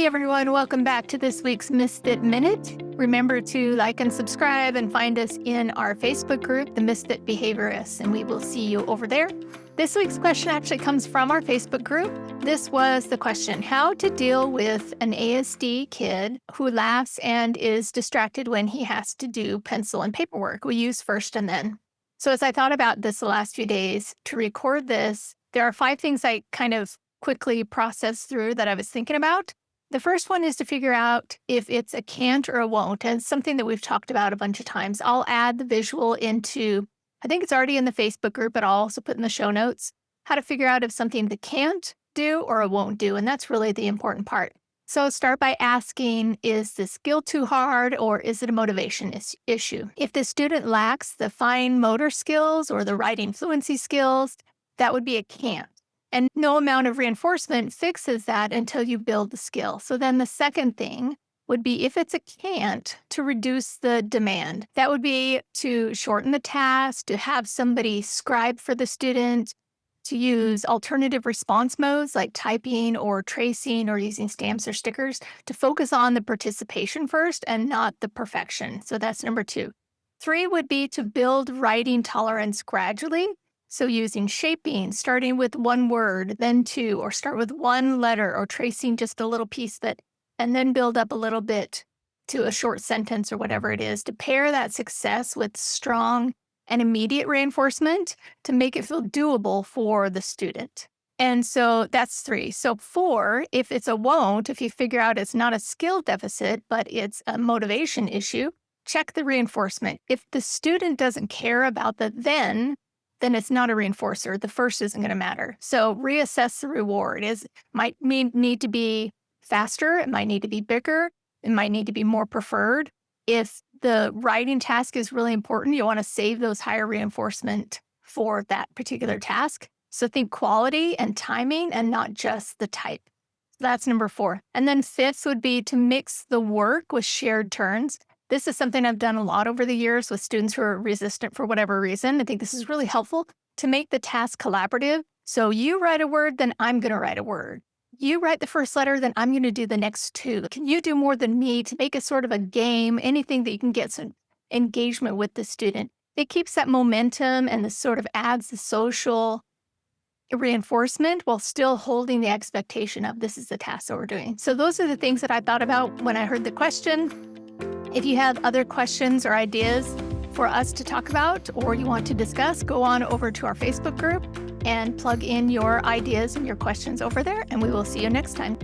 everyone, welcome back to this week's Misfit Minute. Remember to like and subscribe and find us in our Facebook group, the Misfit Behaviorists, and we will see you over there. This week's question actually comes from our Facebook group. This was the question: how to deal with an ASD kid who laughs and is distracted when he has to do pencil and paperwork. We use first and then. So as I thought about this the last few days to record this, there are 5 things I kind of quickly processed through that I was thinking about. The first one is to figure out if it's a can't or a won't, and it's something that we've talked about a bunch of times. I'll add the visual into, I think it's already in the Facebook group, but I'll also put in the show notes, how to figure out if something the can't do or a won't do, and that's really the important part. So start by asking, is the skill too hard or is it a motivation issue? If the student lacks the fine motor skills or the writing fluency skills, that would be a can't. And no amount of reinforcement fixes that until you build the skill. So then the second thing would be, if it's a can't, to reduce the demand. That would be to shorten the task, to have somebody scribe for the student, to use alternative response modes like typing or tracing or using stamps or stickers, to focus on the participation first and not the perfection. So that's number 2. 3 would be to build writing tolerance gradually. So using shaping, starting with 1 word, then 2, or start with 1 letter, or tracing just a little piece that, and then build up a little bit to a short sentence or whatever it is, to pair that success with strong and immediate reinforcement to make it feel doable for the student. And so that's 3. So 4, if it's a won't, if you figure out it's not a skill deficit, but it's a motivation issue, check the reinforcement. If the student doesn't care about the then it's not a reinforcer. The first isn't going to matter. So reassess the reward. Might need to be faster. It might need to be bigger. It might need to be more preferred. If the writing task is really important, you want to save those higher reinforcement for that particular task. So think quality and timing and not just the type. That's number 4. And then 5th would be to mix the work with shared turns. This is something I've done a lot over the years with students who are resistant for whatever reason. I think this is really helpful to make the task collaborative. So you write a word, then I'm going to write a word. You write the first letter, then I'm going to do the next 2. Can you do more than me, to make a sort of a game, anything that you can get some engagement with the student? It keeps that momentum and this sort of adds the social reinforcement while still holding the expectation of this is the task that we're doing. So those are the things that I thought about when I heard the question. If you have other questions or ideas for us to talk about or you want to discuss, go on over to our Facebook group and plug in your ideas and your questions over there, and we will see you next time.